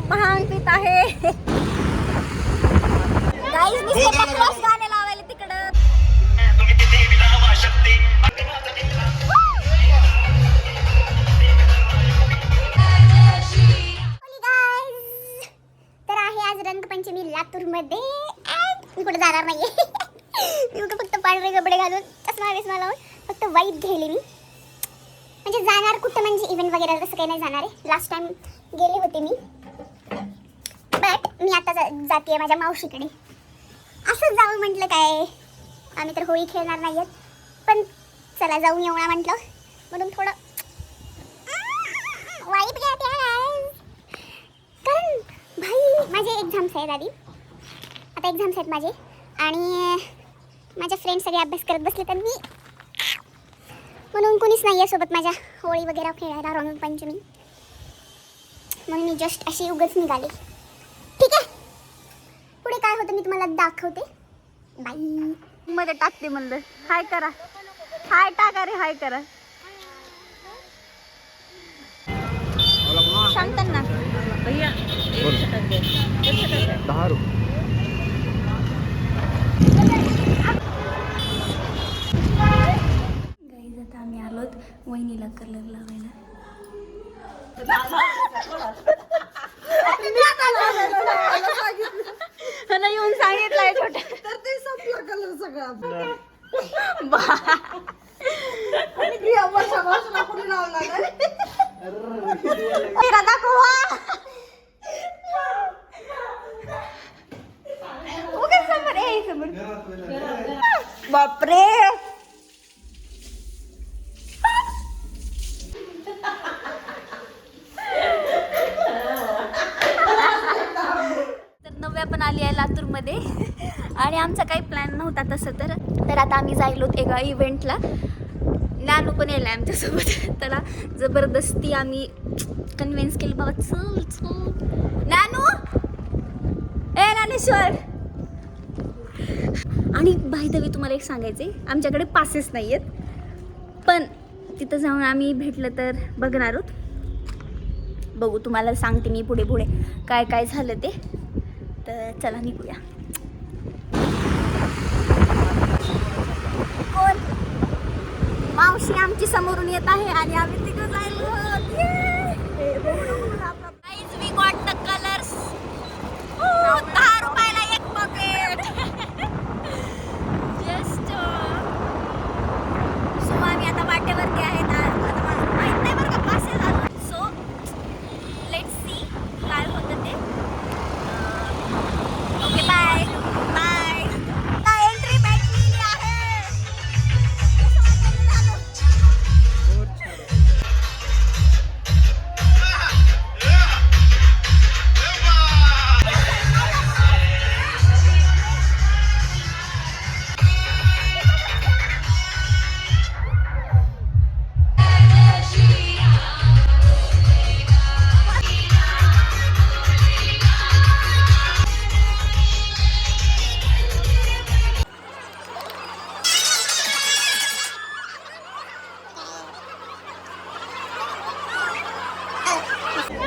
भांग पित आहे. गाईज मी क्रॉस गाणे लावायला तिकडं. तर आहे आज रंगपंचमी लातूर मध्ये. मी कुठे जाणार नाहीये. मी फक्त पांढरे कपडे घालून चष्मा बिस्मा लावून फक्त वाईट घ्यायले मी. म्हणजे जाणार कुठं म्हणजे इव्हेंट वगैरे तसं काही नाही जाणार आहे. लास्ट टाइम गेले होते मी, बट मी आता जाते माझ्या मावशीकडे. असंच जाऊ म्हटलं, काय आम्ही तर होळी खेळणार नाही आहेत, पण चला जाऊन येऊ ना म्हटलं, म्हणून थोडं वाईट घ्या. कारण भाई माझे एक्झाम्स आहेत आधी, आता एक्झाम्स आहेत माझे, आणि माझ्या फ्रेंड्स सगळे अभ्यास करत बसले, तर मी म्हणून कोणीच नाही आहे सोबत माझ्या होळी वगैरे खेळायला रंगपंचमी, म्हणून मी जस्ट अशी उगाच निघाले. ठीक आहे, पुढे काय होतं मी तुम्हाला दाखवते. बाई मध्ये टाकते म्हणलं. हाय करा, हाय टाका रे, हाय करा. सांगतात ना भैया 10 रुपये. गाईज आता आम्ही आलोत वहिनीला कलर लावायला. येऊन सांगितलंय छोट्या, तर ते संपला कलर सगळा. बापरे, नव्या पण आली आहे लातूरमध्ये, आणि आमचा काही प्लॅन नव्हता तसं तर आता आम्ही जायलो एका इव्हेंटला. नानू पण यायला आमच्यासोबत, त्याला जबरदस्ती आम्ही कन्व्हिन्स केलं, बाबा चल चल नानू, ए ज्ञानेश्वर. आणि बाय द वे तुम्हाला एक सांगायचे, आमच्याकडे पासेस नाही आहेत, पण तिथं जाऊन आम्ही भेटलं तर बघणार आहोत. बघू, तुम्हाला सांगते मी पुढे पुढे काय काय झालं ते. तर चला निघूया. कोण मावशी आमची समोरून येत आहे आणि आम्ही तिकडे जायलो. We got the colours. 10 रुपयाला एक पॉकेट. जस्ट सो आम्ही आता वाटेवरती आहेत. माहित नाही बरं का पासेस आलो. सो लेट्स सी काय होतं ते. Okay bye bye. एंट्री भेटलेली आहे.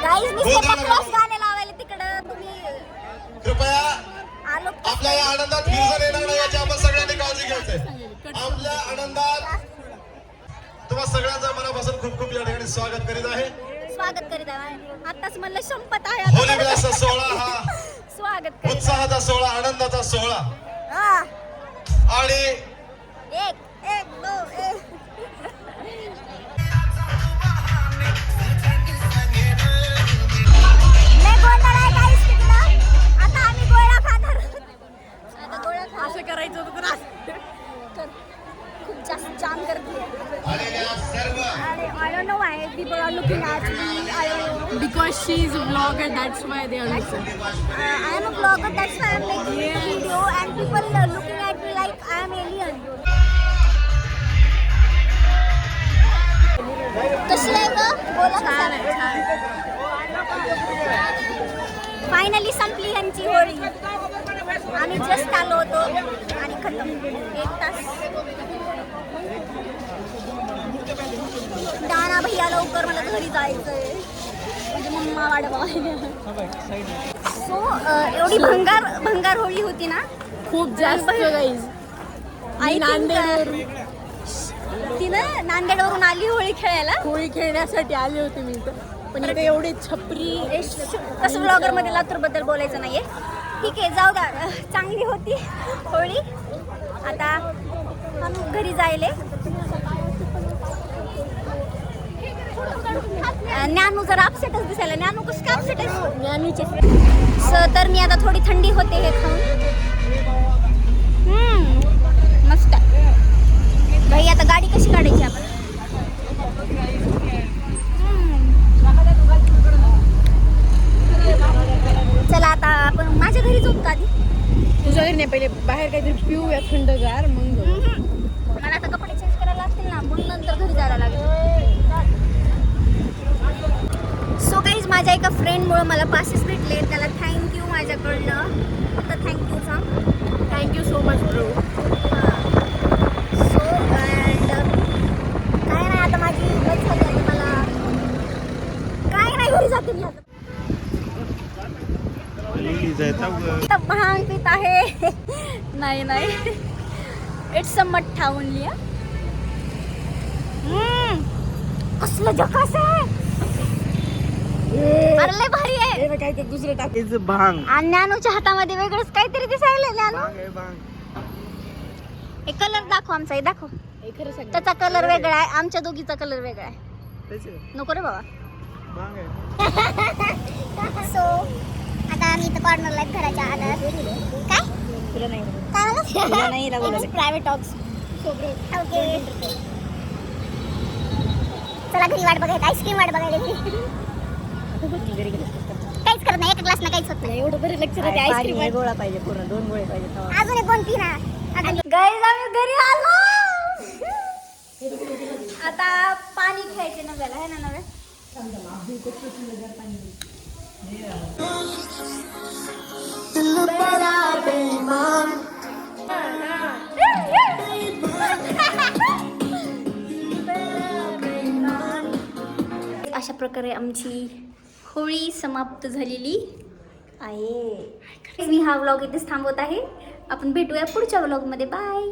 गाईज मी क्रॉस गाणे लावायला तिकडं. तुम्ही कृपया आलो आपल्या या आनंदात हिरजण येणार नाही याची आपण सगळ्यांनी काळजी घ्यायची. आपल्या आनंदात तुम्हा सगळ्यांचं मनापासून खूप खूप या ठिकाणी स्वागत करीत आहे. स्वागत करीत आहे. आताच म्हणलं संपत आहे. होली मिळाचा सोहळा हा स्वागत करीत उत्साहाचा सोहळा, आनंदाचा सोहळा. आणि एक दो एक. आता आम्ही गोळा खाणार. आता गोळा खा. असं करायचं होतं तर खूप जास्त जाम करते. I don't know why people are looking at me. I don't know. Because she is a vlogger, that's why they are looking. I am a vlogger, that's why I'm making a video, and people are looking at me like I am alien. कशी आहे गं? बोला. Finally संपली यांची होळी. आम्ही just आलो होतो आणि खतम. 1 तास. दाना भैया लवकर, मला घरी जायचंय. म्हणजे मम्मा वाढवा. सो एवढी भंगार होळी होती ना, खूप जास्त गाईज. आई तिनं नांदेडवरून आली होळी खेळायला. होळी खेळण्यासाठी आले होते मी इथं, पण इथे एवढे छपरी. कसं ब्लॉगर मध्ये लातूर बद्दल बोलायचं नाहीये. ठीक आहे, जाऊ द्या. चांगली होती होळी. आता आम्ही घरी जायले. ज्ञानू जरा अपसेटच दिसायला. ज्ञानू कसं काय अपसेट आहे? ज्ञानूचे तर मी आता थोडी थंडी होते हे खाऊन. मस्त. भाई आता गाडी कशी काढायची आपण? चला आता आपण माझ्या घरी जाऊ का आधी? तुझ्या घरी नाही, पहिले बाहेर काहीतरी पिऊया थंडगार, मग जाऊ. मला आता कपडे चेंज करायला लागतील ना, म्हणून नंतर घरी जायला लागेल. सो गाईज, माझ्या एका फ्रेंडमुळे मला पासेस भेटले. त्याला थँक्यू माझ्याकडनं. आता थँक्यू सांग. Thank you so much bro. So and काय नाही, आता माझी बस झाली. आता मला काय नाही, घरी जाते मी आता. आता भांग पित आहे. नाही इट्स अ मठ्ठा ओनली. कसलं झकास आहे. अरे लय भारी आहे. काय तर दुसरं टाकायचं भांग. आणि ज्ञानूच्या हातामध्ये वेगळंच काहीतरी दिसायला. ज्ञानू एक कलर दाखव आमचा. दाखव. हे खरं सांग. त्याचा कलर वेगळा आहे, आमच्या दोघीचा कलर वेगळा आहे. नको रे बाबा. सो आता आम्ही इथं कॉर्नरला आहेत घराच्या आधार. काय तुला नाही काय नाही लागलं. Private talks. ओके, चला घरी वाट बघायला. आईस्क्रीम वाट बघायला घरी. काहीच करत नाही, एका ग्लास ना काहीच होत नाही. एवढं बरं लेक्चर आहे. आईस्क्रीम गोळा पाहिजे, पूर्ण 2 गोळे पाहिजे. अजून एक 2 पिना. गाईज आम्ही घरी आलो. आता पाणी खेळायचे नव्याला आहे ना. नव्या अशा प्रकारे आमची होळी समाप्त झालेली आहे. मी हा व्लॉग इथेच थांबवत आहे. आपण भेटूया पुढच्या व्लॉगमध्ये. बाय.